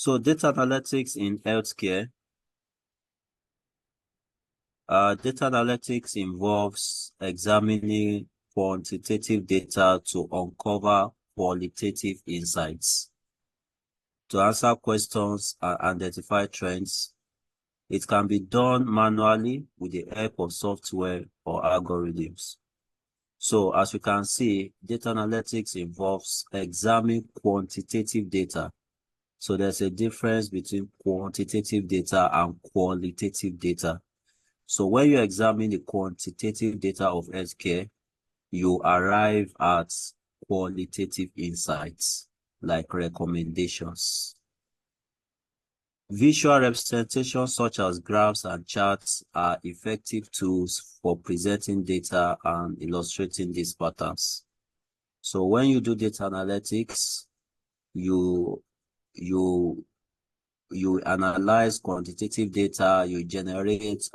So data analytics in healthcare. Data analytics involves examining quantitative data to uncover qualitative insights. To answer questions and identify trends, it can be done manually with the help of software or algorithms. So as you can see, data analytics involves examining quantitative data. So there's a difference between quantitative data and qualitative data. So when you examine the quantitative data of healthcare, you arrive at qualitative insights like recommendations. Visual representations such as graphs and charts are effective tools for presenting data and illustrating these patterns. So when you do data analytics, you analyze quantitative data, you generate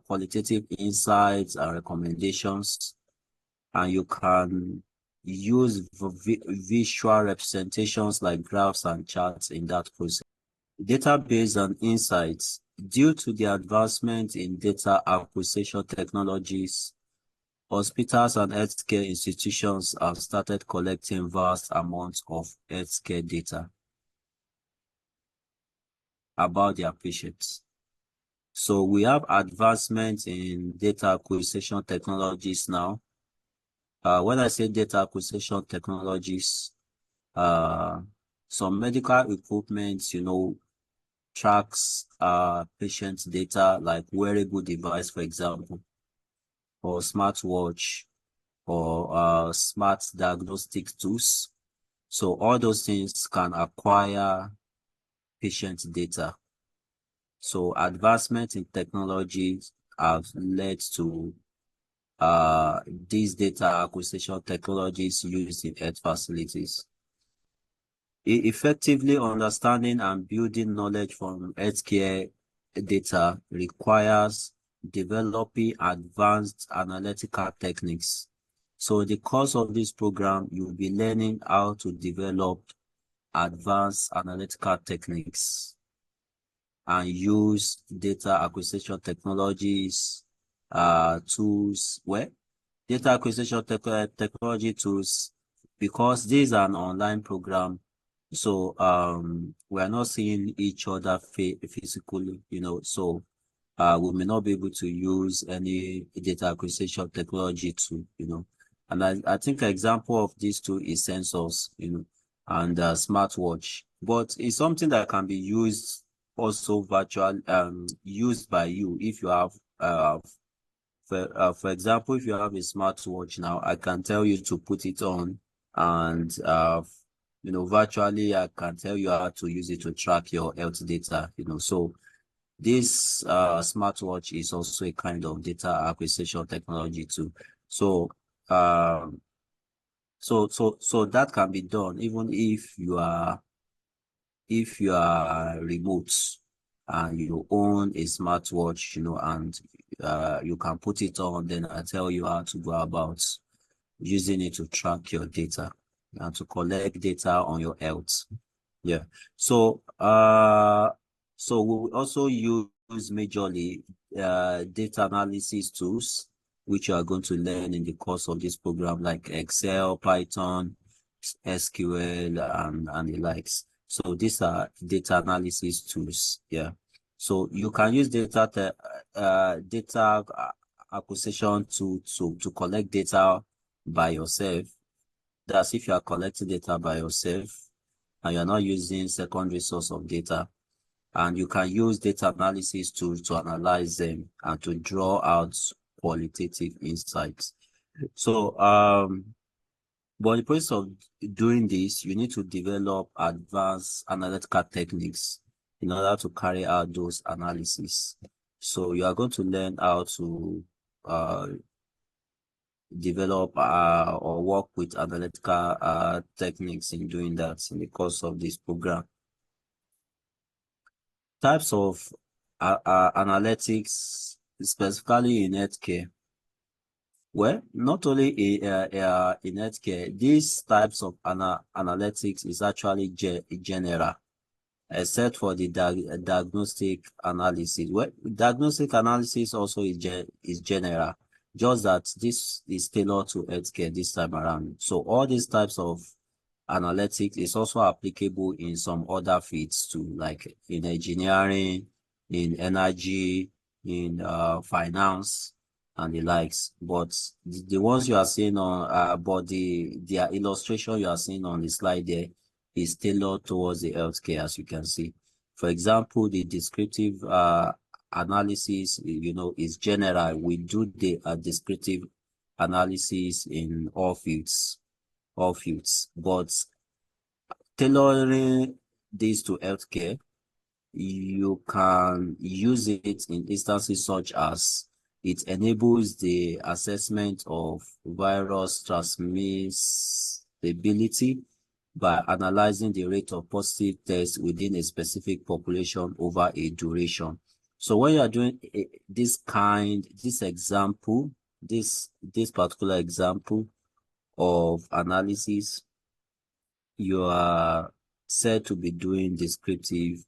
qualitative insights and recommendations, and you can use visual representations like graphs and charts in that process. Database and insights. Due to the advancement in data acquisition technologies, hospitals and healthcare institutions have started collecting vast amounts of healthcare data about their patients. So we have advancements in data acquisition technologies now. When I say data acquisition technologies, some medical equipment, tracks patient data like wearable device, for example, or smartwatch, or smart diagnostic tools. So all those things can acquire patient data. So advancement in technology have led to these data acquisition technologies used in health facilities. Effectively understanding and building knowledge from healthcare data requires developing advanced analytical techniques. So in the course of this program, you'll be learning how to develop advanced analytical techniques and use data acquisition technologies, tools, data acquisition technology tools, because this is an online program. So we are not seeing each other physically, so we may not be able to use any data acquisition technology tool, and I think an example of these two is sensors, and smartwatch, but it's something that can be used also virtual, used by you if you have for example, if you have a smartwatch now, I can tell you to put it on, and virtually I can tell you how to use it to track your health data, so this smartwatch is also a kind of data acquisition technology too. So so that can be done even if you are remote and you own a smartwatch, and you can put it on, then I tell you how to go about using it to track your data and to collect data on your health. Yeah. So so we will also use majorly data analysis tools, which you are going to learn in the course of this program, like Excel, Python, SQL, and the likes. So these are data analysis tools. Yeah. So you can use data acquisition to collect data by yourself. That's if you are collecting data by yourself and you're not using secondary source of data. And you can use data analysis tools to analyze them and to draw out qualitative insights. So but in the process of doing this, you need to develop advanced analytical techniques in order to carry out those analyses. So you are going to learn how to develop or work with analytical techniques in doing that in the course of this program. Types of analytics, specifically in healthcare. Well, not only in healthcare, these types of analytics is actually general. except for the diagnostic analysis. Well, diagnostic analysis also is general, just that this is tailored to healthcare this time around. So all these types of analytics is also applicable in some other fields too, like in engineering, in energy, in finance, and the likes. But the ones you are seeing on, but their illustration you are seeing on the slide there is tailored towards the healthcare, as you can see. For example, the descriptive analysis, is general. We do the descriptive analysis in all fields, but tailoring this to healthcare, you can use it in instances such as it enables the assessment of virus transmissibility by analyzing the rate of positive tests within a specific population over a duration. So when you are doing this particular example of analysis, you are said to be doing descriptive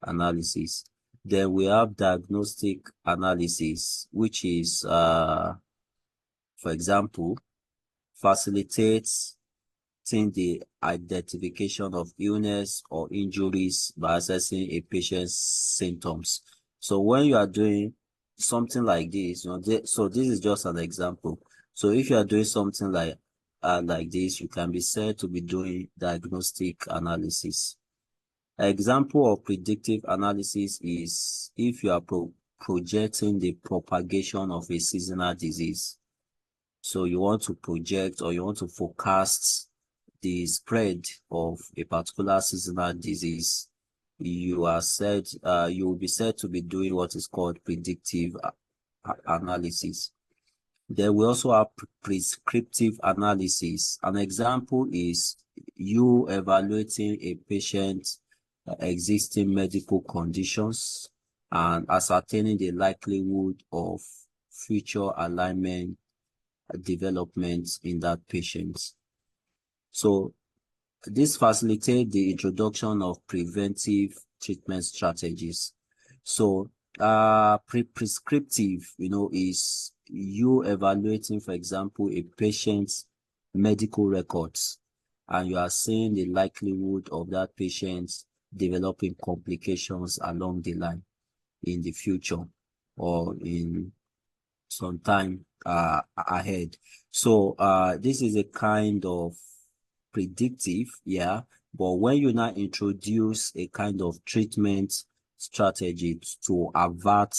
analysis. Then we have diagnostic analysis, which is, for example, facilitates the identification of illness or injuries by assessing a patient's symptoms. So when you are doing something like this, so this is just an example. So if you are doing something like this, you can be said to be doing diagnostic analysis. Example of predictive analysis is if you are projecting the propagation of a seasonal disease. So you want to project or you want to forecast the spread of a particular seasonal disease. You will be said to be doing what is called predictive analysis. Then we also have prescriptive analysis. An example is you evaluating a patient's existing medical conditions and ascertaining the likelihood of future alignment developments in that patient. So this facilitates the introduction of preventive treatment strategies. So prescriptive, is you evaluating, for example, a patient's medical records, and you are seeing the likelihood of that patient developing complications along the line in the future or in some time ahead. So this is a kind of predictive, yeah, but when you now introduce a kind of treatment strategy to avert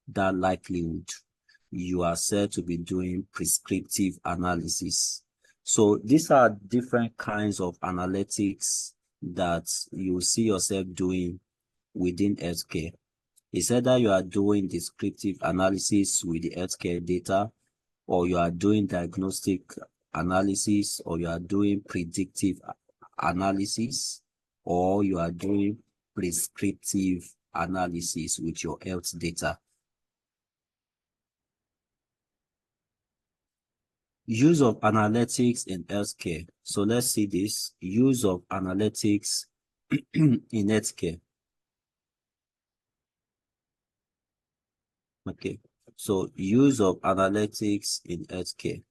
that likelihood, you are said to be doing prescriptive analysis. So these are different kinds of analytics that you see yourself doing within healthcare. It's either you are doing descriptive analysis with the healthcare data, or you are doing diagnostic analysis, or you are doing predictive analysis, or you are doing prescriptive analysis with your health data. Use of analytics in healthcare. So let's see this. Use of analytics in healthcare. Okay. So use of analytics in healthcare.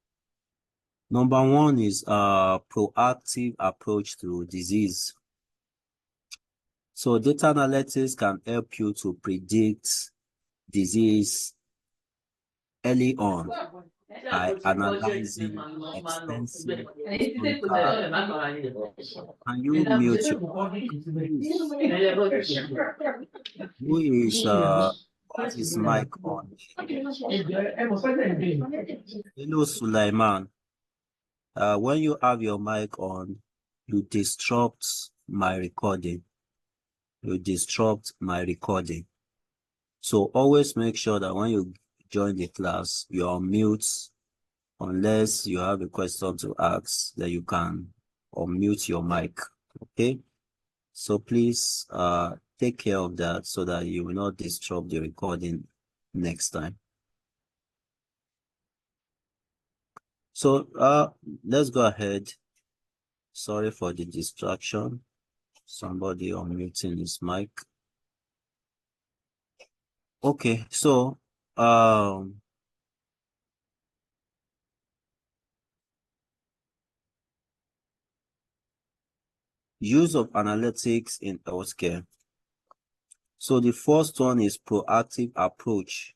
Number one is proactive approach to disease. So data analytics can help you to predict disease early on by analyzing extensive historical. Can you mute your please? Who is got his mic on? Hello, Sulaiman. When you have your mic on, you disrupt my recording. You disrupt my recording. So always make sure that when you join the class, you're on mute, unless you have a question to ask, that you can unmute your mic. Okay? So please take care of that so that you will not disrupt the recording next time. So let's go ahead. Sorry for the distraction. Somebody unmuting his mic. Okay, so use of analytics in healthcare. So the first one is proactive approach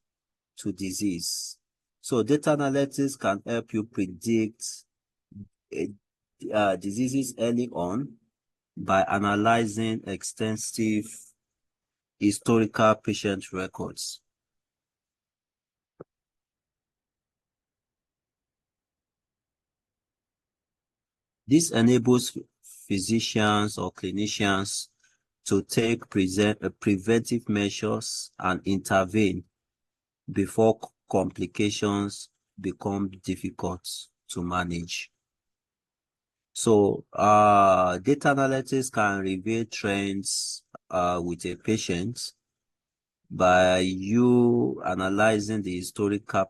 to disease. So data analytics can help you predict diseases early on by analyzing extensive historical patient records. This enables physicians or clinicians to take preventive measures and intervene before complications become difficult to manage. So data analytics can reveal trends with a patient by you analyzing the historical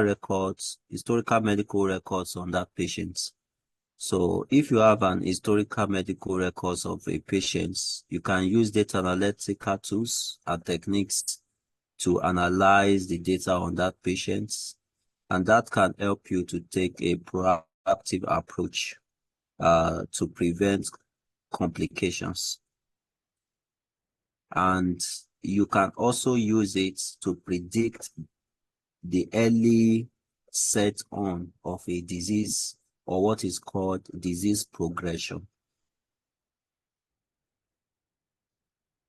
records, historical medical records on that patient. So if you have an historical medical records of a patient, you can use data analytical tools and techniques to analyze the data on that patient, and that can help you to take a proactive approach to prevent complications. And you can also use it to predict the early set on of a disease or what is called disease progression.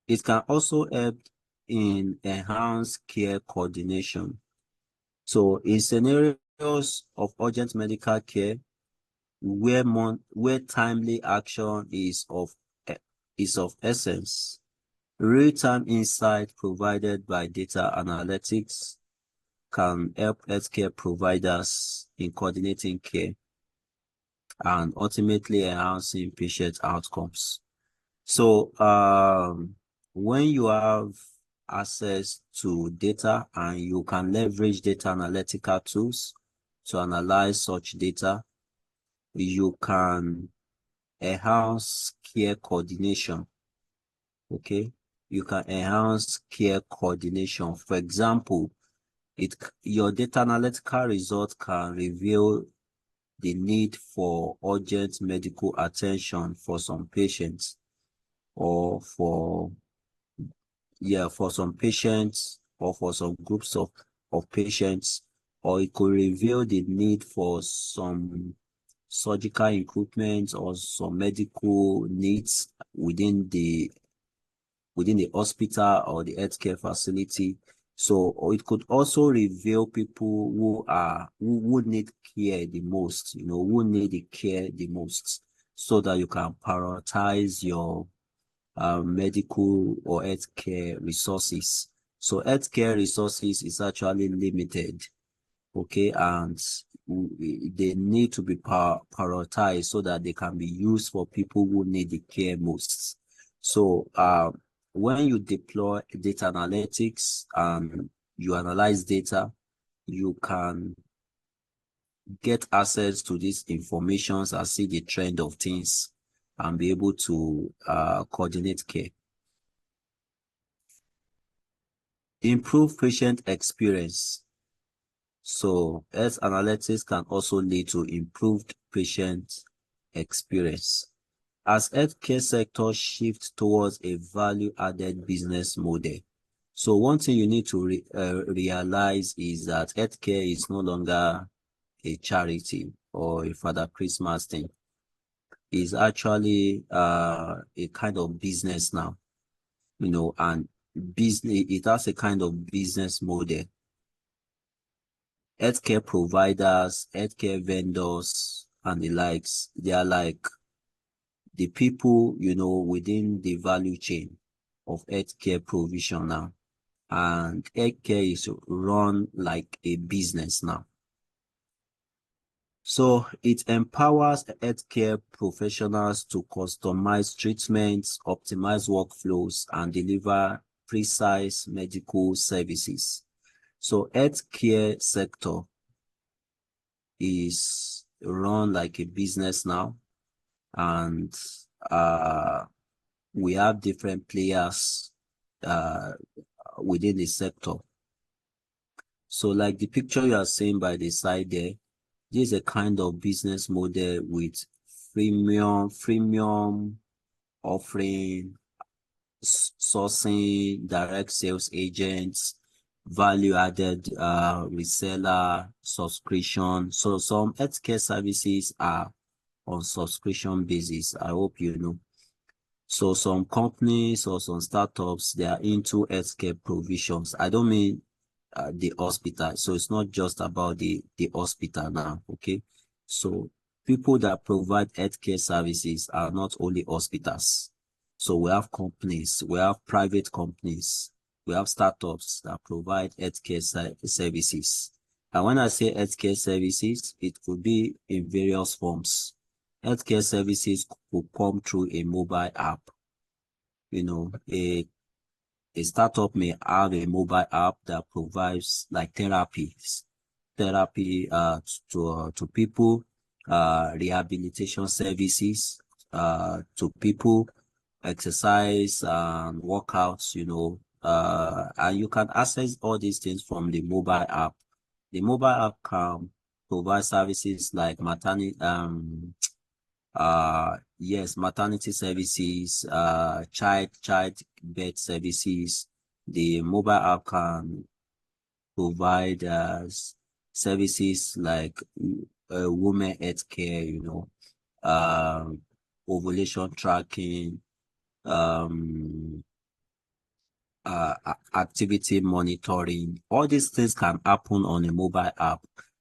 It can also help in enhanced care coordination. So in scenarios of urgent medical care, where timely action is of essence, real-time insight provided by data analytics can help healthcare providers in coordinating care and ultimately enhancing patient outcomes. So when you have access to data and you can leverage data analytical tools to analyze such data, you can enhance care coordination. Okay, you can enhance care coordination. For example, your data analytical result can reveal the need for urgent medical attention for some patients, or for some patients, or for some groups of patients, or it could reveal the need for some surgical equipment or some medical needs within the hospital or the healthcare facility. So it could also reveal people who need care the most, who need the care the most, so that you can prioritize your medical or healthcare resources. So healthcare resources is actually limited, okay, and they need to be prioritized so that they can be used for people who need the care most. So when you deploy data analytics and you analyze data, you can get access to these informations and see the trend of things and be able to coordinate care. Improve patient experience. So health analytics can also lead to improved patient experience. As healthcare sector shifts towards a value-added business model, so one thing you need to realize is that healthcare is no longer a charity or a Father Christmas thing. It's actually a kind of business now, and business, it has a kind of business model. Healthcare providers, healthcare vendors, and the likes, they are like the people, within the value chain of healthcare provision now. And healthcare is run like a business now. So it empowers healthcare professionals to customize treatments, optimize workflows, and deliver precise medical services. So healthcare sector is run like a business now, and we have different players within the sector. So like the picture you are seeing by the side there, this is a kind of business model with freemium offering, sourcing, direct sales agents, value added reseller, subscription. So some healthcare services are on subscription basis. I hope you know. So some companies or some startups, they are into healthcare provisions. I don't mean the hospital. So it's not just about the hospital now. Okay. So people that provide healthcare services are not only hospitals. So we have companies, we have private companies, we have startups that provide healthcare services. And when I say healthcare services, it could be in various forms. Healthcare services could come through a mobile app. You know, a startup may have a mobile app that provides like therapy to people, rehabilitation services to people, exercise and workouts, you know, and you can access all these things from the mobile app. The mobile app can provide services like yes, maternity services, child bed services. The mobile app can provide services like women health care, you know, ovulation tracking, um, activity monitoring. All these things can happen on a mobile app,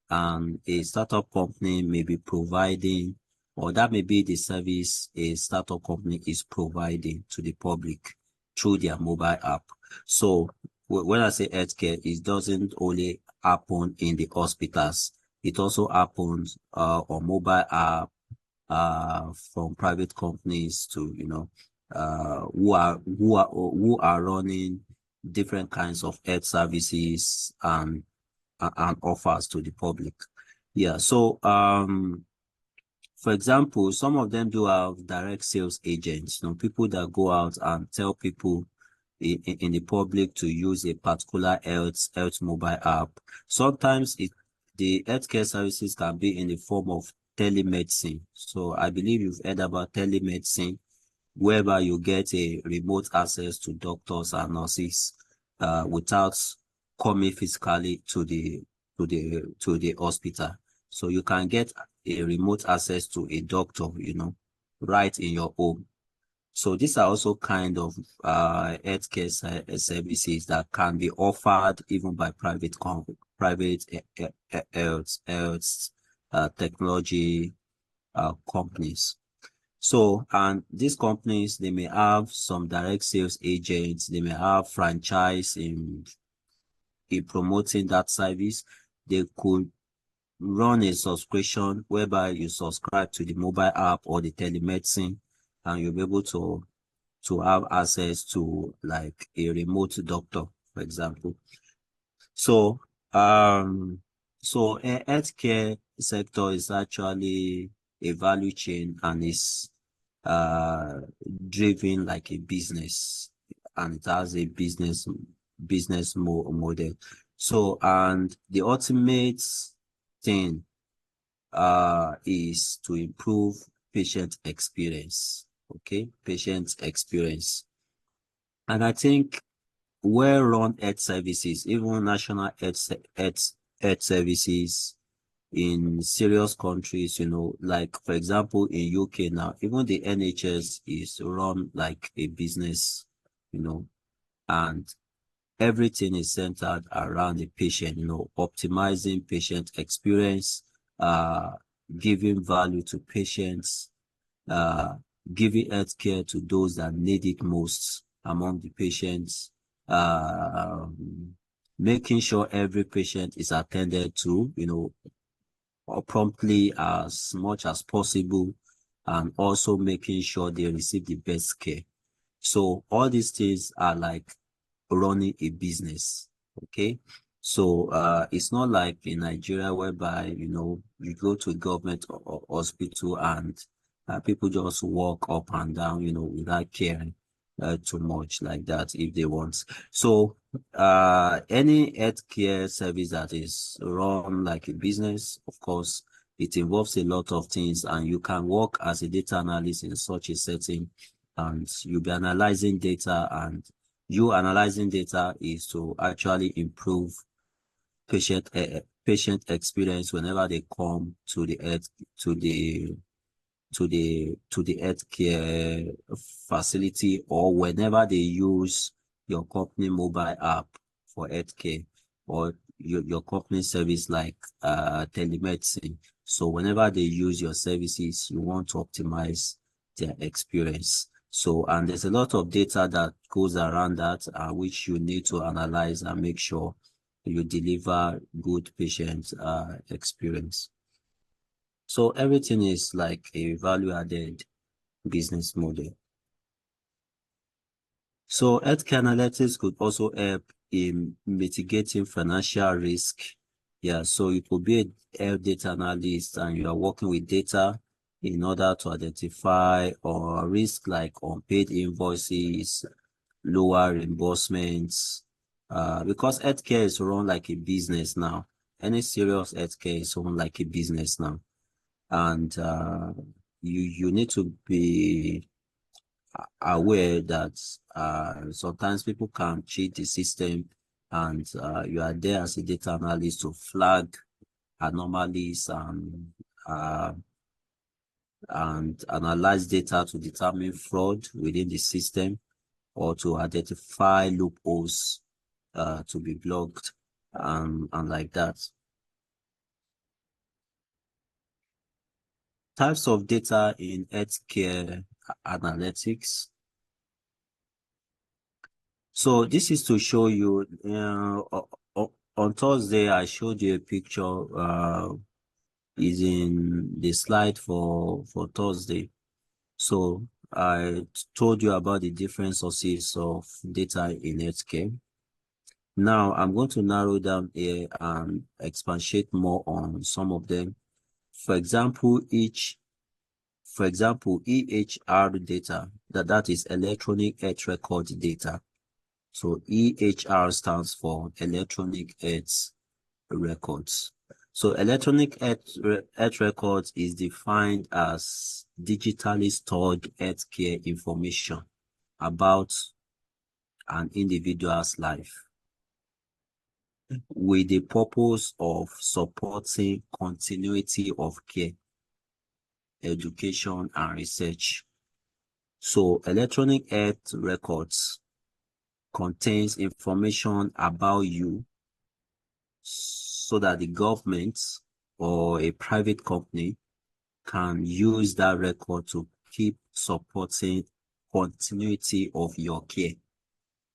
and a startup company may be providing, or that may be the service a startup company is providing to the public through their mobile app. So when I say healthcare, it doesn't only happen in the hospitals. It also happens on mobile app from private companies to, you know, who are running different kinds of health services and offers to the public. Yeah. So for example, some of them do have direct sales agents, you know, people that go out and tell people in the public to use a particular health mobile app. Sometimes the healthcare services can be in the form of telemedicine. So I believe you've heard about telemedicine, whereby you get a remote access to doctors and nurses without coming physically to the hospital. So you can get a remote access to a doctor, you know, right in your home. So these are also kind of healthcare services that can be offered even by private health technology companies. So, and these companies, they may have some direct sales agents, they may have franchise in promoting that service. They could run a subscription whereby you subscribe to the mobile app or the telemedicine, and you'll be able to have access to like a remote doctor, for example. So, a healthcare sector is actually a value chain and is driven like a business, and it has a business model. So, and the ultimate thing is to improve patient experience. Okay, patient experience. And I think well-run health services, even national health services in serious countries, you know, like for example in UK now, even the NHS is run like a business, you know, and everything is centered around the patient, you know, optimizing patient experience, giving value to patients, uh, giving healthcare to those that need it most among the patients, making sure every patient is attended to, you know, or promptly as much as possible, and also making sure they receive the best care. So all these things are like running a business. Okay. So it's not like in Nigeria whereby, you know, you go to a government or hospital and People just walk up and down, without caring too much like that if they want. So any healthcare service that is run like a business, of course, it involves a lot of things, and you can work as a data analyst in such a setting, and you'll be analyzing data, and you analyzing data is to actually improve patient experience whenever they come to the health to the to the healthcare facility, or whenever they use your company mobile app for healthcare, or your company service like telemedicine. So whenever they use your services, you want to optimize their experience. So, and there's a lot of data that goes around that, which you need to analyze and make sure you deliver good patient experience. So everything is like a value-added business model. So healthcare analytics could also help in mitigating financial risk. Yeah, so you could be a health data analyst and you are working with data in order to identify or risk like unpaid invoices, lower reimbursements, because healthcare is run like a business now. Any serious healthcare is run like a business now. And you need to be aware that sometimes people can cheat the system, and you are there as a data analyst to flag anomalies and analyze data to determine fraud within the system, or to identify loopholes to be blocked, and like that. Types of data in healthcare analytics. So this is to show you, on Thursday, I showed you a picture, is in the slide for Thursday. So I told you about the different sources of data in healthcare. Now I'm going to narrow down here and expatiate more on some of them. For example, EHR data, that is electronic health record data. So EHR stands for electronic health records. So electronic health records is defined as digitally stored healthcare information about an individual's life, with the purpose of supporting continuity of care, education, and research. So electronic health records contains information about you, so that the government or a private company can use that record to keep supporting continuity of your care.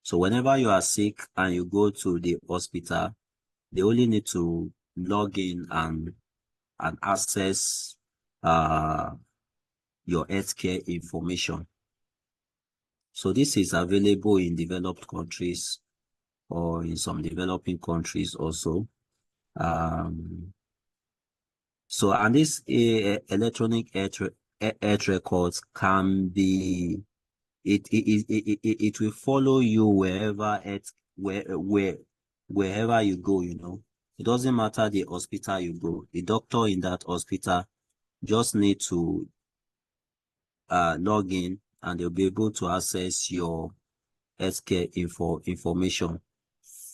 So whenever you are sick and you go to the hospital, they only need to log in and access your healthcare information. So this is available in developed countries or in some developing countries also. So, and this electronic health records can be, it will follow you wherever you go, It doesn't matter the hospital you go. The doctor in that hospital just need to log in, and they'll be able to access your healthcare information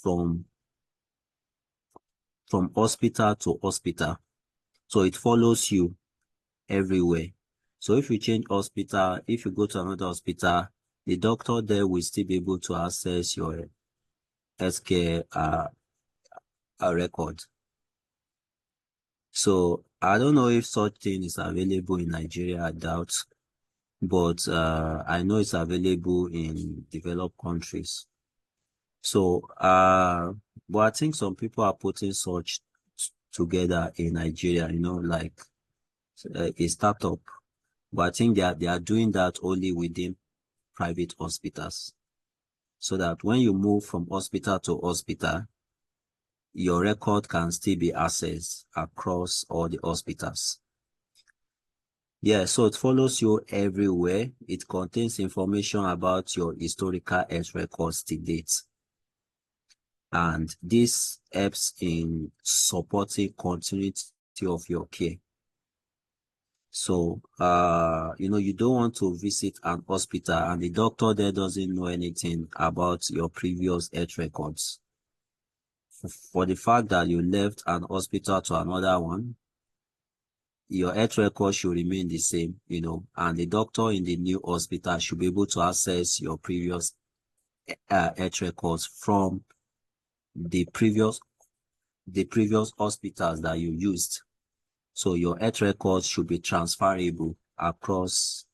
from hospital to hospital. So it follows you everywhere. So if you change hospital, if you go to another hospital, the doctor there will still be able to access your healthcare record. So I don't know if such thing is available in Nigeria, I doubt, but I know it's available in developed countries. So but I think some people are putting such together in Nigeria, like a startup. But I think they are doing that only within private hospitals, so that when you move from hospital to hospital, your record can still be accessed across all the hospitals. Yeah, so it follows you everywhere. It contains information about your historical health records to date. And this helps in supporting continuity of your care. So, you don't want to visit an hospital and the doctor there doesn't know anything about your previous health records. For the fact that you left an hospital to another one, your health record should remain the same, and the doctor in the new hospital should be able to access your previous health records from the previous hospitals that you used. So your health records should be transferable across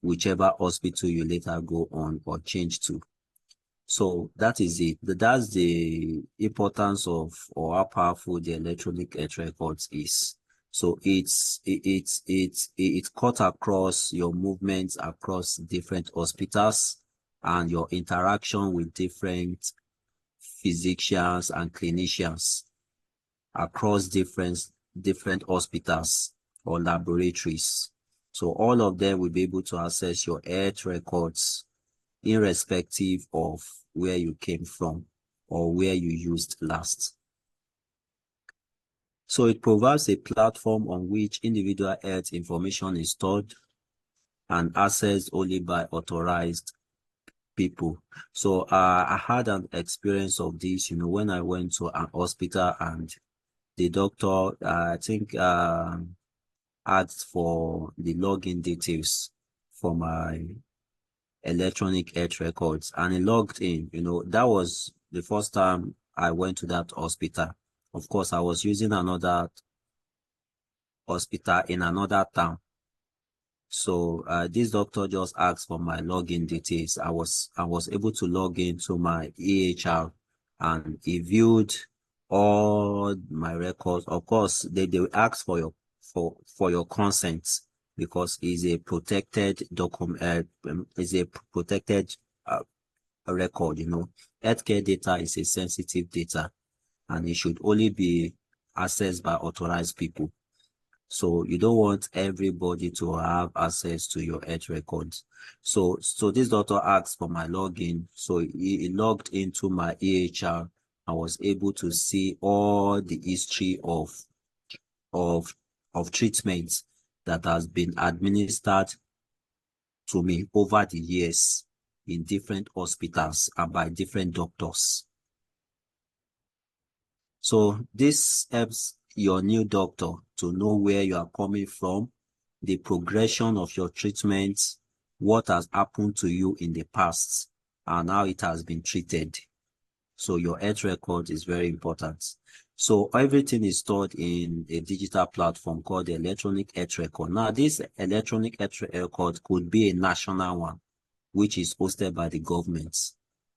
whichever hospital you later go on or change to. So that is it. That's the importance of, or how powerful the electronic health records is. So it's cut across your movements across different hospitals and your interaction with different physicians and clinicians across different hospitals or laboratories. So all of them will be able to access your health records irrespective of where you came from or where you used last. So it provides a platform on which individual health information is stored and accessed only by authorized people. So I had an experience of this, when I went to an hospital and the doctor, I think, asked for the login details for my electronic health records, and he logged in. That was the first time I went to that hospital. Of course, I was using another hospital in another town. So this doctor just asked for my login details. I was able to log into my EHR and he viewed all my records. Of course, they will ask for your consent because it's a protected document, is a protected record. Healthcare data is a sensitive data and it should only be accessed by authorized people. So you don't want everybody to have access to your health records. So this doctor asked for my login. So he logged into my EHR. I was able to see all the history of treatments that has been administered to me over the years in different hospitals and by different doctors. So this helps your new doctor to know where you are coming from, the progression of your treatment, what has happened to you in the past, and how it has been treated. So your health record is very important. So everything is stored in a digital platform called the electronic health record. Now, this electronic health record could be a national one, which is hosted by the government.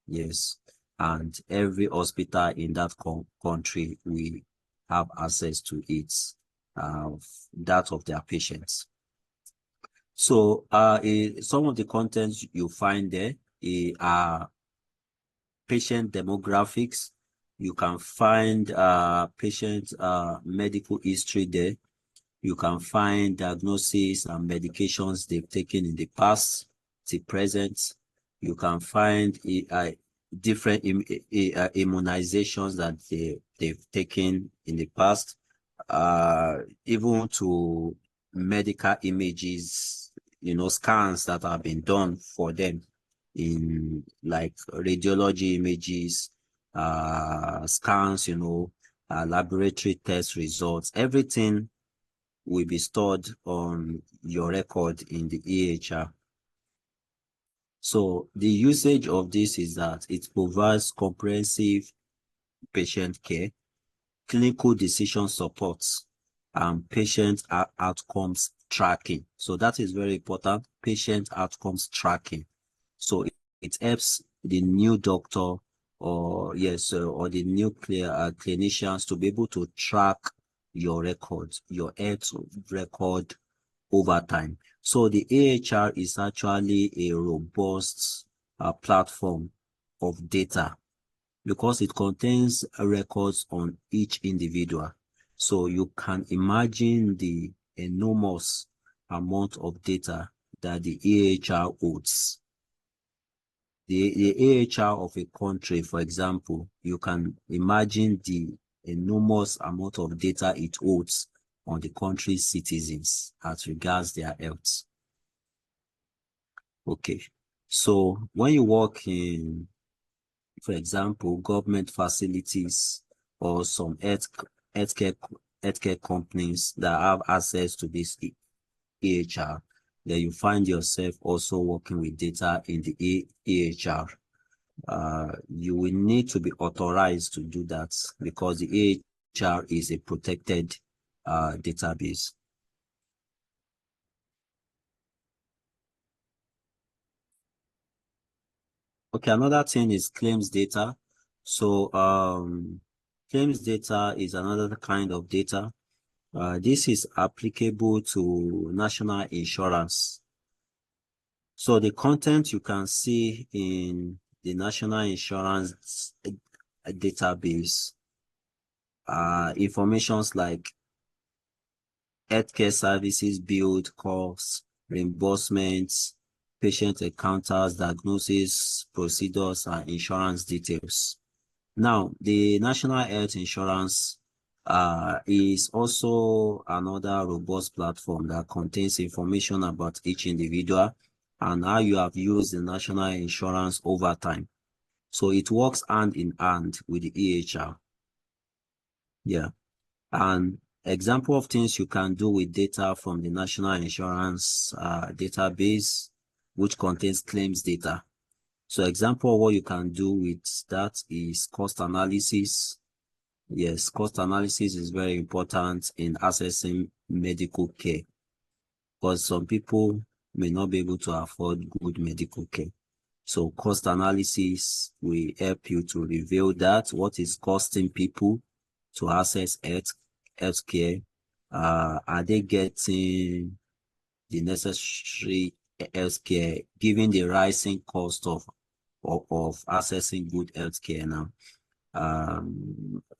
Yes. And every hospital in that country will have access to it, that of their patients. So some of the contents you find there are patient demographics. You can find patient medical history there. You can find diagnosis and medications they've taken in the past to present. You can find different immunizations that they've taken in the past, even to medical images, scans that have been done for them in like radiology images, scans, laboratory test results, everything will be stored on your record in the EHR. So the usage of this is that it provides comprehensive patient care, clinical decision support, and patient outcomes tracking. So that is very important, patient outcomes tracking. So it helps the new doctor or the new clinicians to be able to track your records, your health record over time. So the AHR is actually a robust platform of data because it contains records on each individual. So you can imagine the enormous amount of data that the AHR holds. The AHR of a country, for example, you can imagine the enormous amount of data it holds on the country's citizens as regards their health. Okay, so when you work in, for example, government facilities or some healthcare companies that have access to this AHR, then you find yourself also working with data in the AHR. You will need to be authorized to do that because the AHR is a protected database. Okay, another thing is claims data. So claims data is another kind of data. This is applicable to national insurance. So the content you can see in the national insurance database informations like healthcare services billed, costs, reimbursements, patient encounters, diagnosis, procedures, and insurance details. Now, the National Health Insurance is also another robust platform that contains information about each individual and how you have used the national insurance over time. So it works hand in hand with the EHR. Yeah. And example of things you can do with data from the national insurance database, which contains claims data. So example of what you can do with that is cost analysis. Yes, cost analysis is very important in accessing medical care because some people may not be able to afford good medical care. So cost analysis will help you to reveal that what is costing people to access healthcare. Are they getting the necessary healthcare given the rising cost of accessing good healthcare now?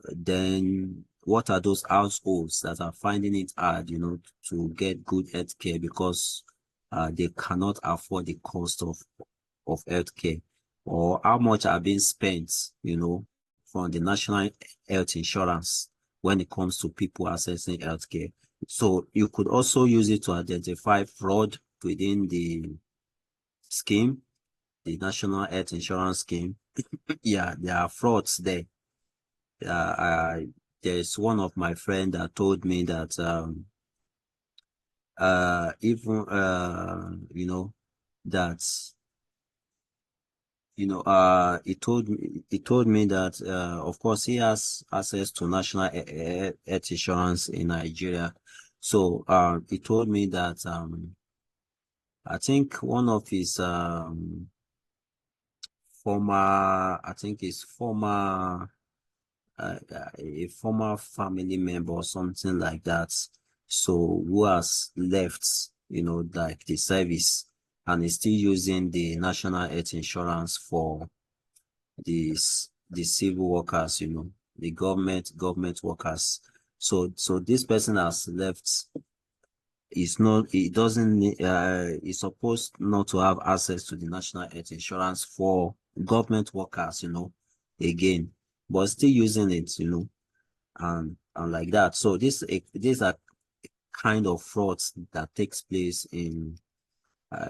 Then what are those households that are finding it hard, to get good healthcare because they cannot afford the cost of healthcare, or how much are being spent, from the national health insurance when it comes to people accessing healthcare. So you could also use it to identify fraud within the scheme, the national health insurance scheme. Yeah, there are frauds there. There's one of my friend that told me that even that he told me that of course he has access to national health insurance in Nigeria. So he told me that I think one of his former a former family member or something like that, so who has left, like the service, and is still using the national health insurance for the civil workers, the government workers. So this person has left. He doesn't need, he's supposed not to have access to the national health insurance for government workers, again, but still using it, and like that. So these are kind of frauds that takes place in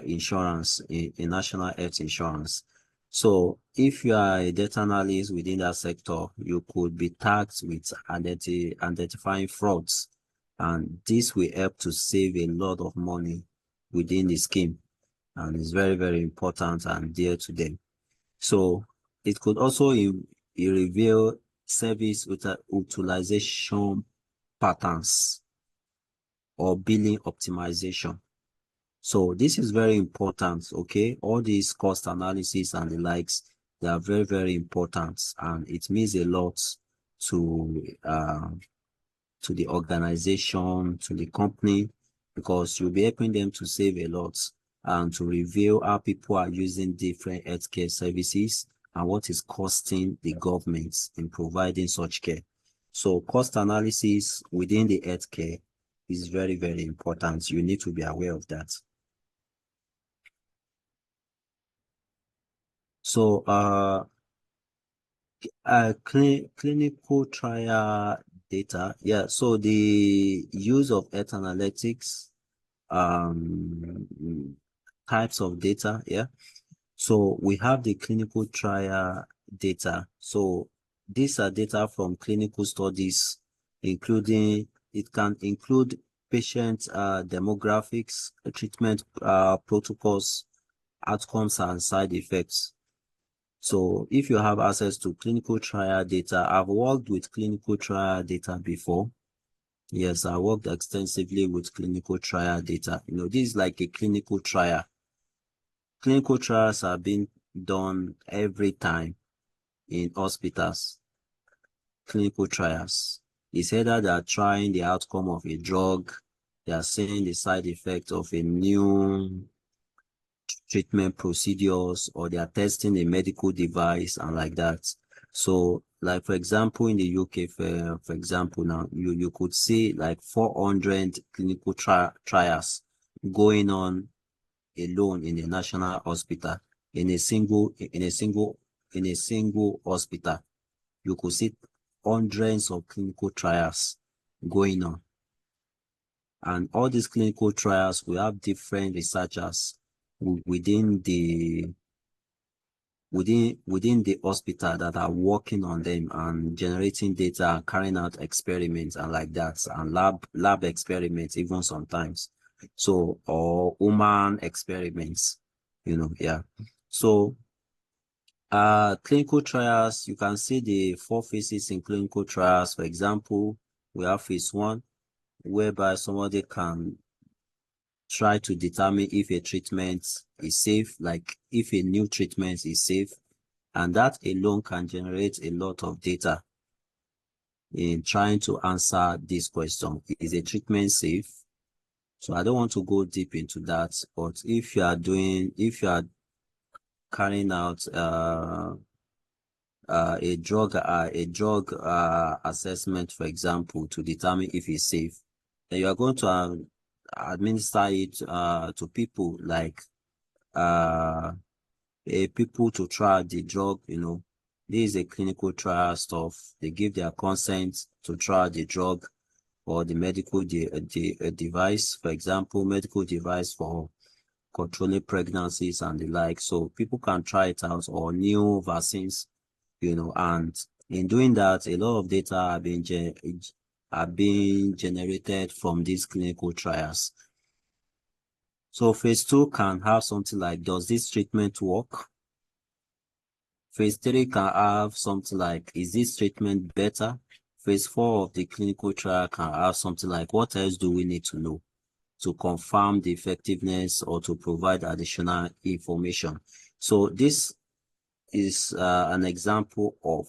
insurance, in national health insurance. So if you are a data analyst within that sector, you could be tasked with identifying frauds, and this will help to save a lot of money within the scheme, and it's very, very important and dear to them. So it could also reveal service utilization patterns or billing optimization. So this is very important, okay? All these cost analysis and the likes, they are very, very important, and it means a lot to the organization, to the company, because you'll be helping them to save a lot and to reveal how people are using different healthcare services and what is costing the government in providing such care. So cost analysis within the healthcare is very, very important. You need to be aware of that. So, clinical trial data. Yeah. So the use of health analytics, types of data. Yeah. So we have the clinical trial data. So these are data from clinical studies, including, it can include patient demographics, treatment protocols, outcomes, and side effects. So if you have access to clinical trial data, I've worked with clinical trial data before. Yes, I worked extensively with clinical trial data. This is like a clinical trial. Clinical trials are being done every time in hospitals. Clinical trials. It's either they are trying the outcome of a drug, they are seeing the side effect of a new treatment procedures, or they are testing a medical device and like that. So, like for example, in the UK, for example, now you could see like 400 clinical trials going on alone in a national hospital, in a single hospital. You could see hundreds of clinical trials going on. And all these clinical trials, we have different researchers within the hospital that are working on them and generating data and carrying out experiments and like that, and lab experiments even sometimes. So, or human experiments, yeah. So clinical trials, you can see the 4 phases in clinical trials. For example, we have phase 1, whereby somebody can try to determine if a treatment is safe, like if a new treatment is safe, and that alone can generate a lot of data in trying to answer this question. Is a treatment safe? So I don't want to go deep into that, but if you are carrying out a drug assessment, for example, to determine if it's safe, then you are going to administer it to people, like people to try the drug. This is a clinical trial stuff. They give their consent to try the drug or the medical device, for example, medical device for controlling pregnancies and the like. So people can try it out, or new vaccines, and in doing that, a lot of data are being generated from these clinical trials. So phase 2 can have something like, does this treatment work? Phase 3 can have something like, is this treatment better? Phase 4 of the clinical trial can have something like, what else do we need to know to confirm the effectiveness or to provide additional information? So this is an example of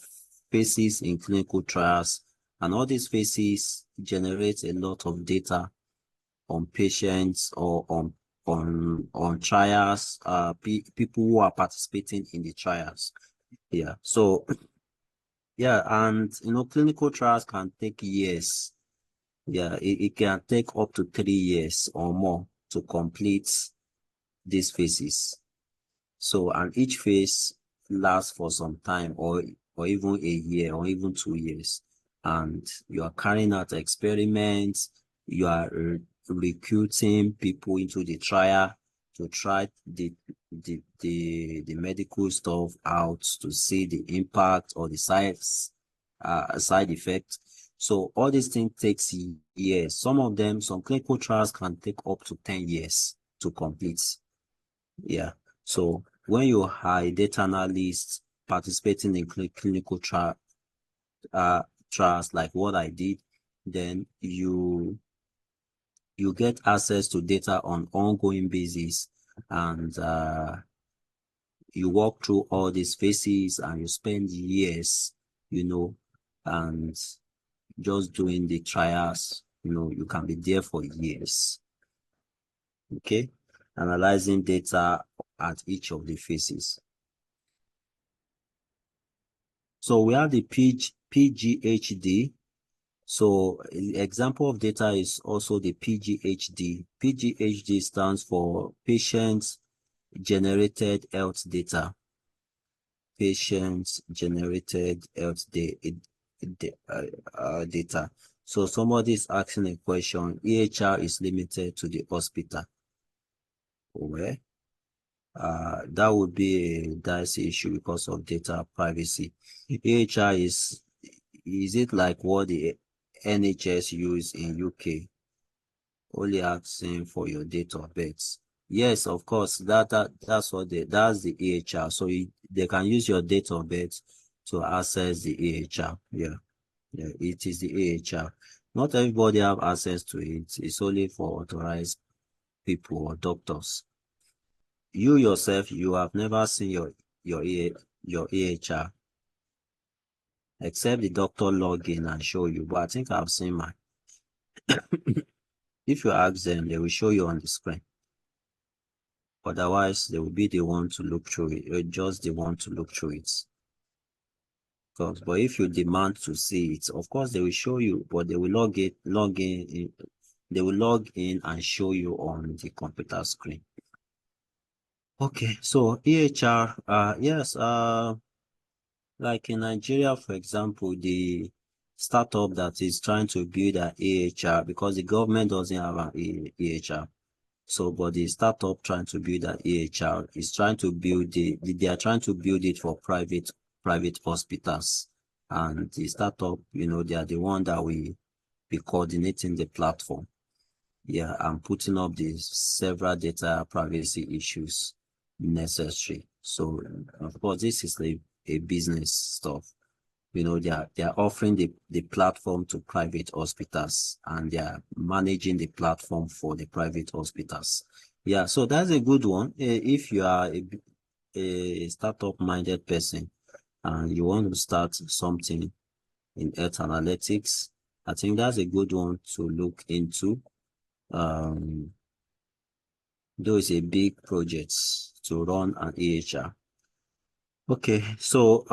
phases in clinical trials, and all these phases generate a lot of data on patients, or on trials, people who are participating in the trials. Yeah. So yeah, and clinical trials can take years. Yeah, it can take up to 3 years or more to complete these phases. So, and each phase lasts for some time, or even a year, or even 2 years. And you are carrying out experiments, you are recruiting people into the trial to try the medical stuff out, to see the impact or the side effect. So all these things takes years. Some clinical trials can take up to 10 years to complete. Yeah. So when you are a data analyst participating in clinical trials, like what I did, then you get access to data on ongoing basis, and you walk through all these phases, and you spend years, and just doing the trials. You can be there for years. Okay, analyzing data at each of the phases. So we have the PGHD. So example of data is also the PGHD. PGHD stands for Patient Generated Health Data. Patient Generated Health Data. So somebody is asking a question. EHR is limited to the hospital. Where? That would be a dicey issue because of data privacy. EHR is it like what the NHS use in UK? Only asking for your date of birth. Yes, of course, that's that's the EHR. So they can use your date of birth to access the EHR. Yeah, yeah, it is the EHR. Not everybody have access to it. It's only for authorized people or doctors. You yourself, you have never seen your EHR, except the doctor log in and show you. But I think I've seen mine. If you ask them, they will show you on the screen. Otherwise, they will be the one to look through it, or just the one to look through it. But if you demand to see it, of course they will show you, but they will they will log in and show you on the computer screen. Okay, so EHR, yes, like in Nigeria, for example, the startup that is trying to build an EHR, because the government doesn't have an EHR. So, but the startup trying to build an EHR is trying to build they are trying to build it for private hospitals. And the startup, they are the one that will be coordinating the platform. Yeah, and putting up the several data privacy issues necessary. So, of course, this is a business stuff. They are offering the platform to private hospitals, and they are managing the platform for the private hospitals. Yeah, so that's a good one. If you are a startup minded person and you want to start something in health analytics, I think that's a good one to look into. Though it's a big project to run an EHR. Okay, so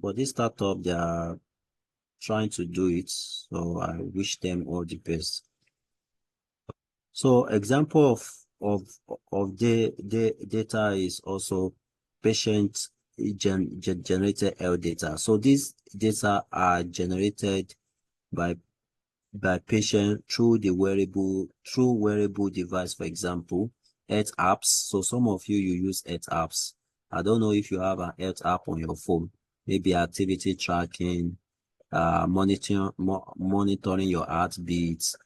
but this startup, they are trying to do it. So I wish them all the best. So example of the data is also patient generated health data. So these data are generated by patient through wearable device, for example, health apps. So some of you use health apps. I don't know if you have an health app on your phone, maybe activity tracking, monitoring your heartbeats,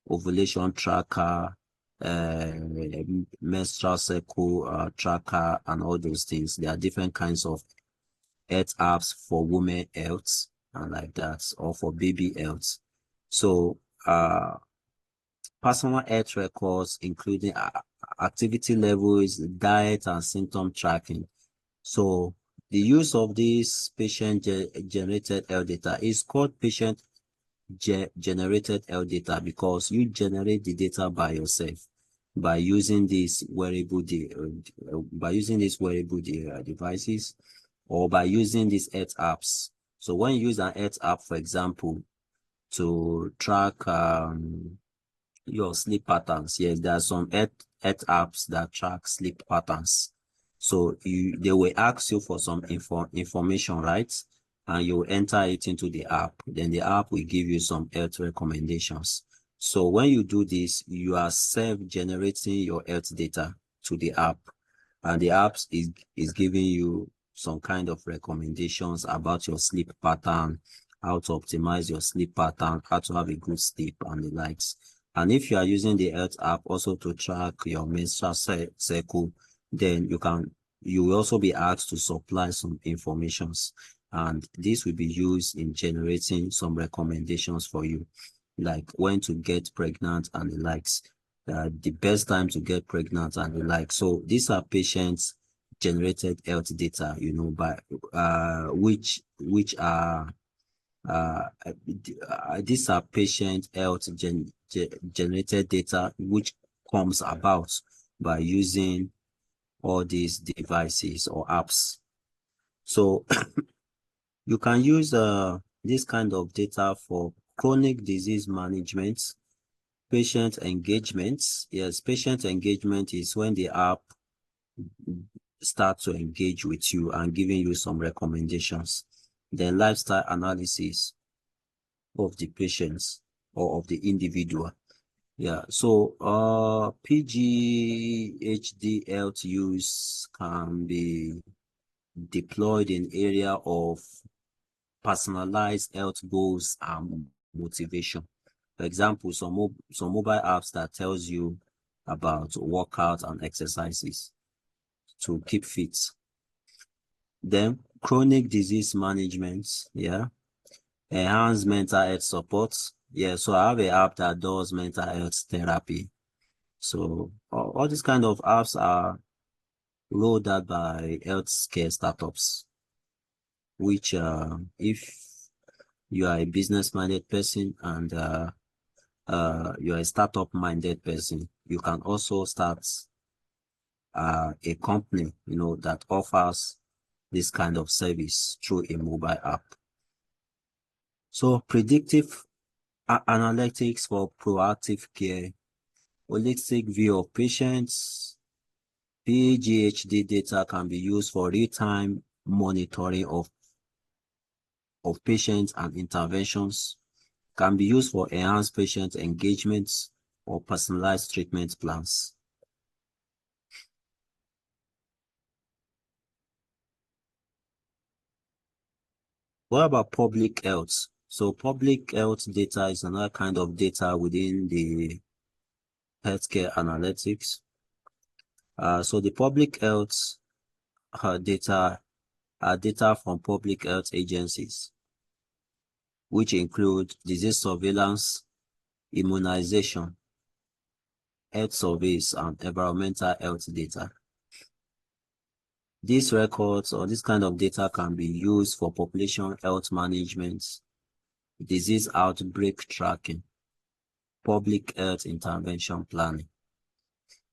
ovulation tracker, menstrual cycle tracker, and all those things. There are different kinds of health apps for women health and like that, or for baby health. So, personal health records, including activity levels, diet, and symptom tracking. So, the use of this patient generated health data is called patient generated health data because you generate the data by yourself by using these devices, or by using these health apps. So when you use an health app, for example, to track your sleep patterns, yes, there are some health apps that track sleep patterns. So they will ask you for some information, right? And you enter it into the app. Then the app will give you some health recommendations. So when you do this, you are self-generating your health data to the app, and the app is giving you some kind of recommendations about your sleep pattern, how to optimize your sleep pattern, how to have a good sleep, and the likes. And if you are using the health app also to track your menstrual cycle, then you will also be asked to supply some informations, and this will be used in generating some recommendations for you, like when to get pregnant and the likes, the best time to get pregnant and the like. So these are patients generated health data, by which are these are patient health generated data, which comes about by using all these devices or apps. So you can use this kind of data for chronic disease management, patient engagement. Yes, patient engagement is when the app start to engage with you and giving you some recommendations. Then lifestyle analysis of the patients or of the individual. Yeah, so PGHD health use can be deployed in area of personalized health goals and motivation. For example, some mobile apps that tells you about workout and exercises to keep fit. Then chronic disease management, yeah. Enhanced mental health support. Yeah, so I have an app that does mental health therapy. So all these kind of apps are rolled out by healthcare startups, which if you are a business-minded person and you are a startup-minded person, you can also start a company, that offers this kind of service through a mobile app. So predictive analytics for proactive care, holistic view of patients. PGHD data can be used for real-time monitoring of patients and interventions, can be used for enhanced patient engagement or personalized treatment plans. What about public health? So public health data is another kind of data within the healthcare analytics. So the public health data are data from public health agencies, which include disease surveillance, immunization, health surveys, and environmental health data. These records or this kind of data can be used for population health management, disease outbreak tracking, public health intervention planning.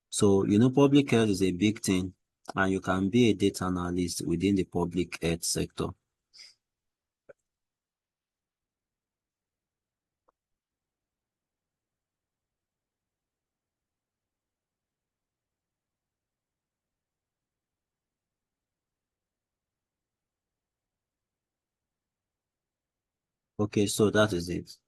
So, public health is a big thing, and you can be a data analyst within the public health sector. Okay, so that is it.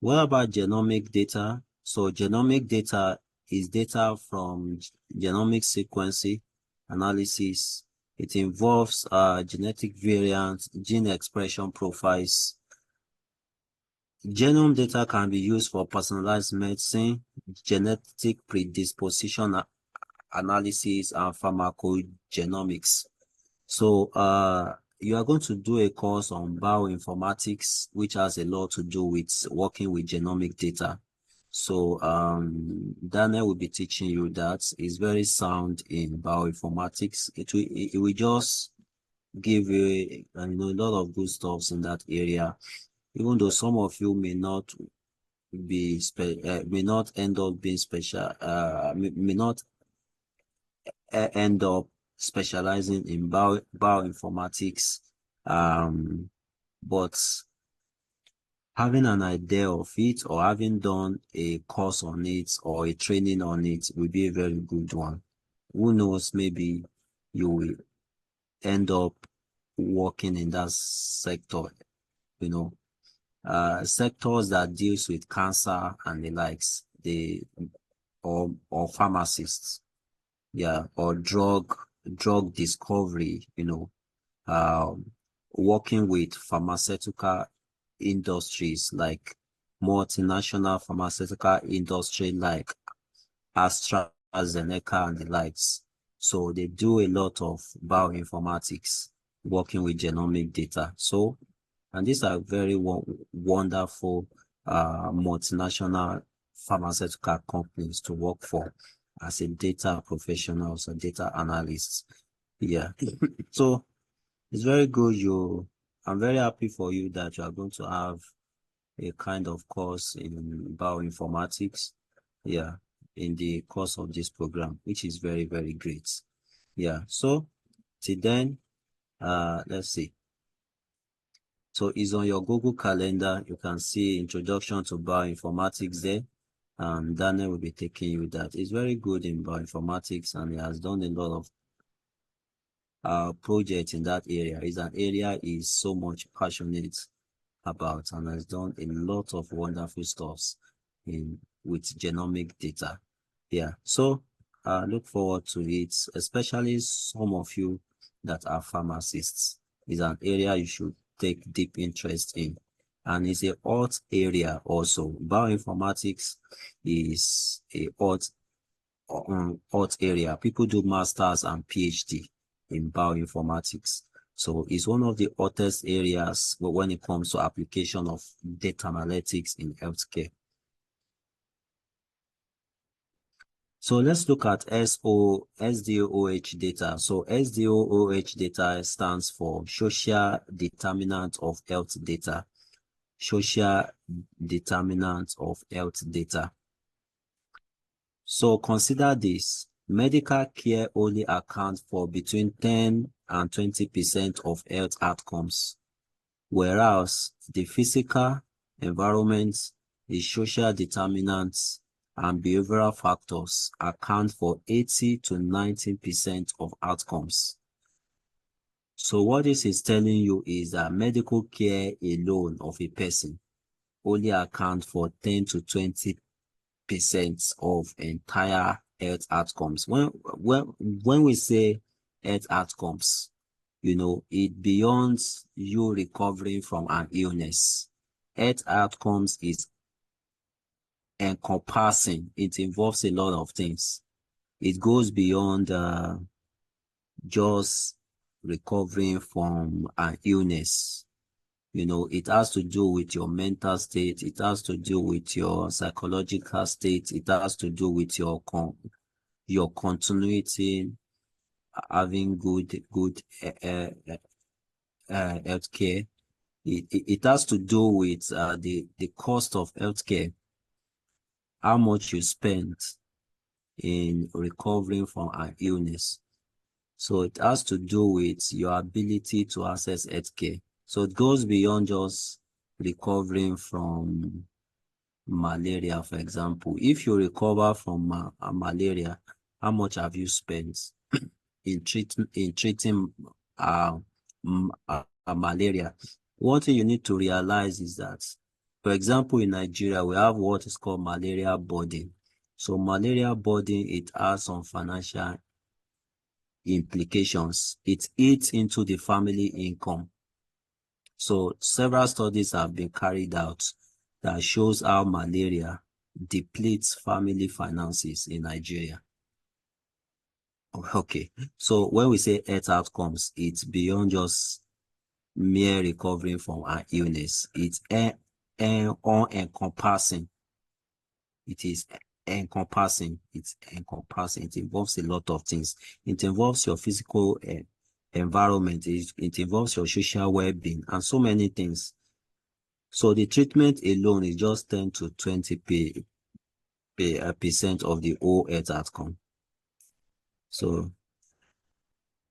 What about genomic data? So genomic data is data from genomic sequencing analysis. It involves genetic variants, gene expression profiles. Genome data can be used for personalized medicine, genetic predisposition analysis, and pharmacogenomics. So you are going to do a course on bioinformatics, which has a lot to do with working with genomic data. So Daniel will be teaching you that. Is very sound in bioinformatics. It will just give you a lot of good stuffs in that area. Even though some of you may not may not end up being special, may not end up specializing in bioinformatics, but having an idea of it or having done a course on it or a training on it will be a very good one. Who knows, maybe you will end up working in that sector, sectors that deals with cancer and the likes, or pharmacists, yeah, or drug discovery, um, working with pharmaceutical industries like multinational pharmaceutical industry like AstraZeneca and the likes. So they do a lot of bioinformatics, working with genomic data. So, and these are very wonderful multinational pharmaceutical companies to work for as a data professional, so data analyst. Yeah. So it's very good. I'm very happy for you that you are going to have a kind of course in bioinformatics. Yeah, in the course of this program, which is very, very great. Yeah. So till then, let's see. So it's on your Google Calendar. You can see Introduction to Bioinformatics there. And Daniel will be taking you that. He's very good in bioinformatics and he has done a lot of projects in that area. It's an area he's so much passionate about and has done a lot of wonderful stuffs with genomic data. Yeah, so look forward to it, especially some of you that are pharmacists. It's an area you should take deep interest in. And it's a hot area also. Bioinformatics is a hot area. People do masters and PhD in bioinformatics. So it's one of the hottest areas when it comes to application of data analytics in healthcare. So let's look at SDOH data. So SDOH data stands for Social Determinant of Health Data. Social Determinant of Health Data. So consider this. Medical care only accounts for between 10 and 20% of health outcomes, whereas the physical environment, the social determinants, and behavioral factors account for 80 to 90% of outcomes. So what this is telling you is that medical care alone of a person only accounts for 10 to 20% of entire health outcomes. When we say health outcomes, you know, it beyond you recovering from an illness. Health outcomes is encompassing. It involves a lot of things. It goes beyond just recovering from an illness. You know, it has to do with your mental state. It has to do with your psychological state. It has to do with your continuity, having good healthcare. It has to do with the cost of healthcare, how much you spend in recovering from an illness. So it has to do with your ability to access healthcare. So it goes beyond just recovering from malaria, for example. If you recover from malaria, how much have you spent in treating malaria? One thing you need to realize is that, for example, in Nigeria, we have what is called malaria burden. So malaria burden, it has some financial implications. It eats into the family income. So several studies have been carried out that shows how malaria depletes family finances in Nigeria. Okay, so when we say health outcomes, it's beyond just mere recovering from an illness. It's all-encompassing. It is encompassing. It's encompassing. It involves a lot of things. It involves your physical environment. It involves your social well-being and so many things. So the treatment alone is just 10 to 20% of the whole health outcome. So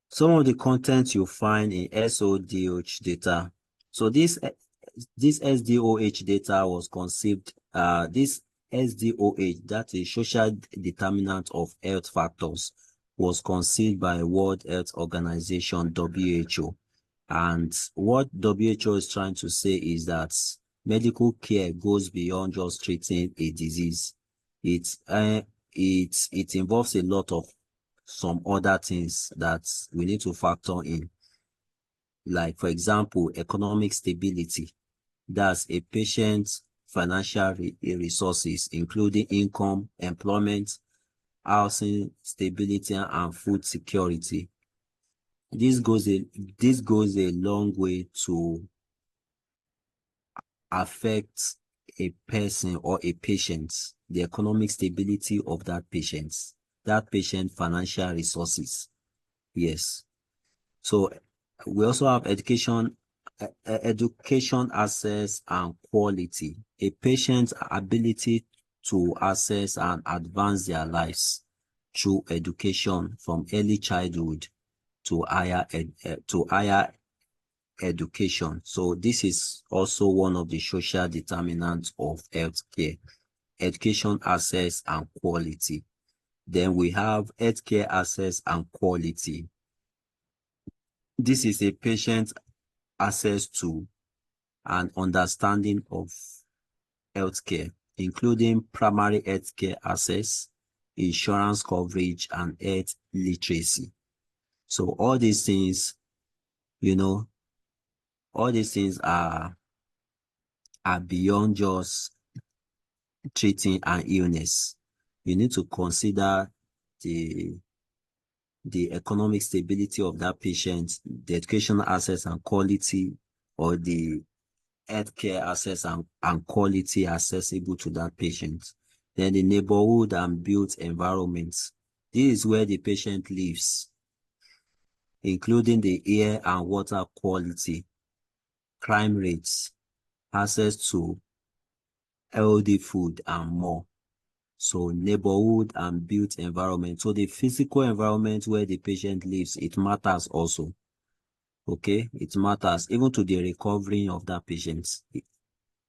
some of the content you find in SODH data. So this SDOH data was conceived, this SDOH, that is social determinant of health factors, was conceived by World Health Organization, WHO. And what WHO is trying to say is that medical care goes beyond just treating a disease. It involves a lot of some other things that we need to factor in. Like, for example, economic stability. That's a patient's financial resources, including income, employment, housing stability, and food security. This goes a long way to affect a person or a patient, the economic stability of that patient financial resources. Yes. So we also have education access and quality. A patient's ability to access and advance their lives through education from early childhood to higher education. So this is also one of the social determinants of healthcare: education access and quality. Then we have healthcare access and quality. This is a patient access to and understanding of healthcare, including primary healthcare access, insurance coverage, and health literacy. So all these things, you know, all these things are beyond just treating an illness. You need to consider the economic stability of that patient, the educational access and quality, or the healthcare access and quality accessible to that patient. Then the neighborhood and built environments. This is where the patient lives, including the air and water quality, crime rates, access to healthy food, and more. So neighborhood and built environment. So the physical environment where the patient lives, it matters also. Okay, it matters even to the recovery of that patient.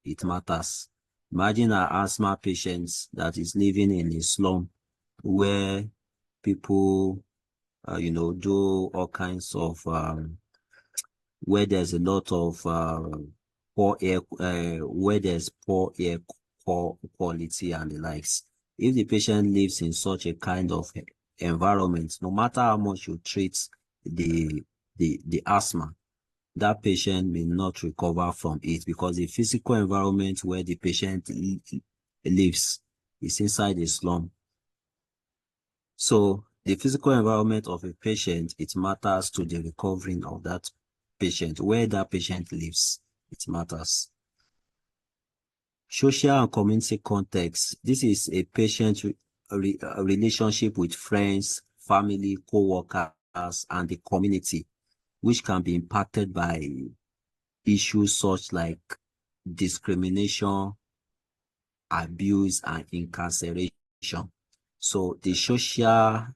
It matters. Imagine an asthma patient that is living in a slum where people, do all kinds of, where there's a lot of poor air, where there's poor air quality and the likes. If the patient lives in such a kind of environment, no matter how much you treat the the asthma, that patient may not recover from it, because the physical environment where the patient lives is inside a slum. So the physical environment of a patient, it matters to the recovery of that patient. Where that patient lives, it matters. Social and community context. This is a patient relationship with friends, family, co-workers, and the community, which can be impacted by issues such like discrimination, abuse, and incarceration. So the social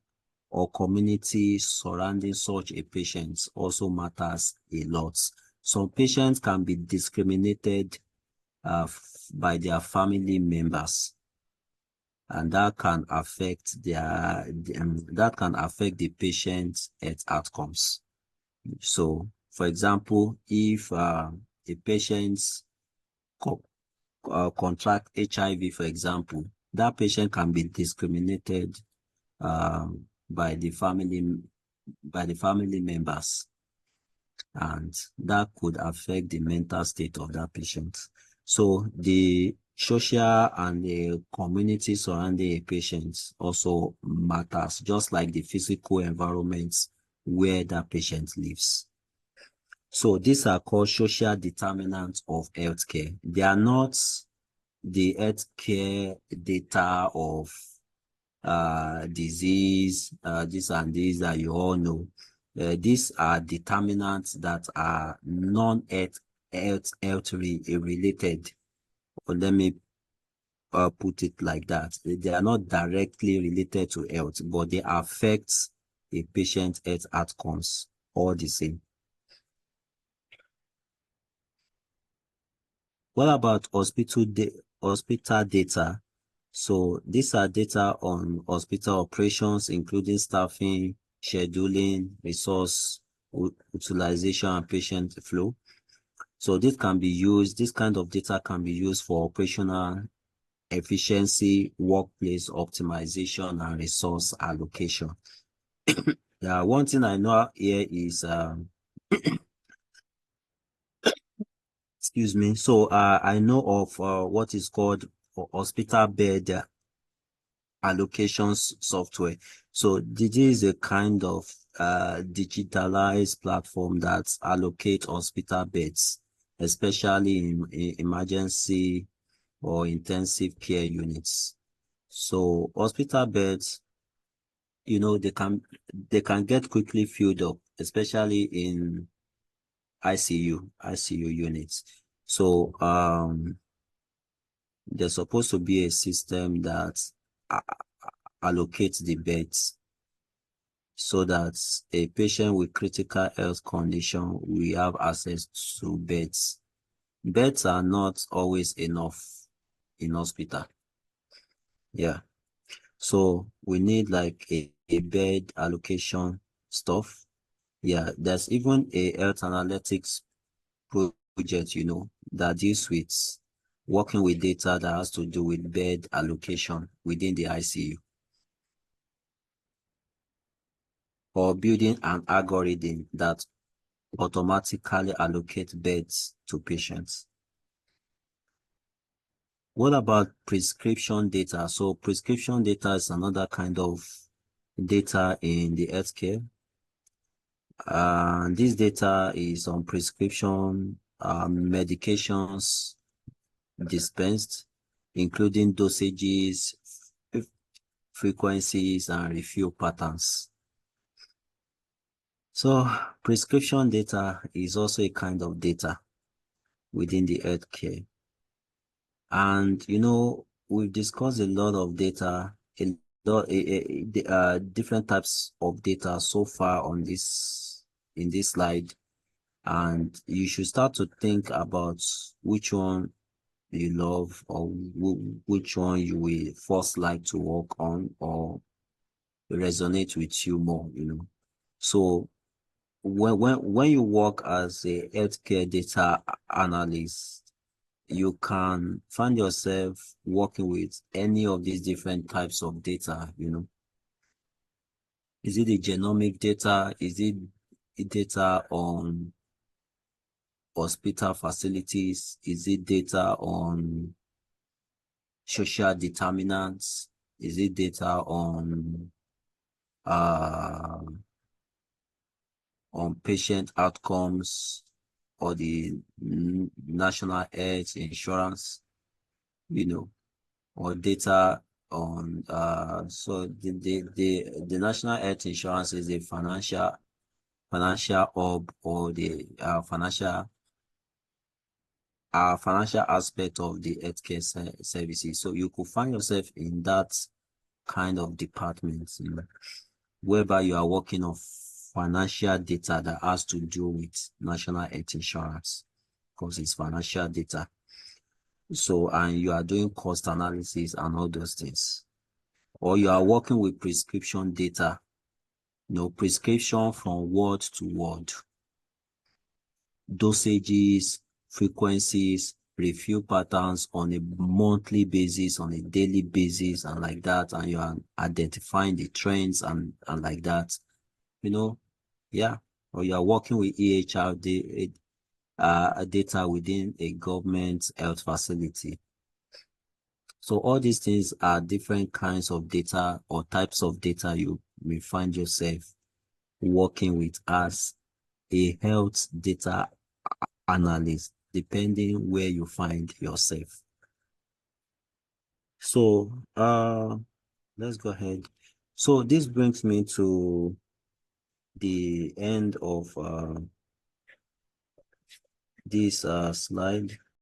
or community surrounding such a patient also matters a lot. Some patients can be discriminated by their family members, and that can affect the patient's health outcomes. So, for example, if a patient contract HIV, for example, that patient can be discriminated by the family members, and that could affect the mental state of that patient. So the social and the community surrounding a patient also matters, just like the physical environments where that patient lives. So these are called social determinants of healthcare. They are not the healthcare data of disease, this and this that you all know. These are determinants that are non-health related. Or let me put it like that. They are not directly related to health, but they affect a patient's health outcomes all the same. What about hospital data? So these are data on hospital operations, including staffing, scheduling, resource utilization, and patient flow. So this kind of data can be used for operational efficiency, workplace optimization, and resource allocation. Yeah, one thing I know here is, excuse me. So I know of what is called hospital bed allocations software. So this is a kind of digitalized platform that allocates hospital beds, especially in emergency or intensive care units. So hospital beds, they can get quickly filled up, especially in ICU units. So there's supposed to be a system that allocates the beds. so that a patient with critical health condition will have access to beds. Beds are not always enough in hospital. Yeah. So we need like a bed allocation stuff. Yeah, there's even a health analytics project, that deals with working with data that has to do with bed allocation within the ICU, or building an algorithm that automatically allocates beds to patients. What about prescription data? So prescription data is another kind of data in the healthcare. This data is on prescription medications dispensed, including dosages, frequencies, and refill patterns. So prescription data is also a kind of data within the healthcare. And, we've discussed a lot of data, different types of data so far in this slide. And you should start to think about which one you love, or which one you will first like to work on or resonate with you more, So when you work as a healthcare data analyst, you can find yourself working with any of these different types of data, Is it the genomic data? Is it data on hospital facilities? Is it data on social determinants? Is it data uh, on patient outcomes, or the national health insurance, or data on so the national health insurance is a financial hub, or the financial aspect of the healthcare services. So you could find yourself in that kind of department, whereby you are working on financial data that has to do with national health insurance, because it's financial data. So, and you are doing cost analysis and all those things. Or you are working with prescription data, prescription from word to word, dosages, frequencies, refill patterns on a monthly basis, on a daily basis, and like that. And you are identifying the trends and like that, yeah. Or you are working with EHR data within a government health facility. So all these things are different kinds of data or types of data you may find yourself working with as a health data analyst, depending where you find yourself. So let's go ahead. So this brings me to the end of this slide.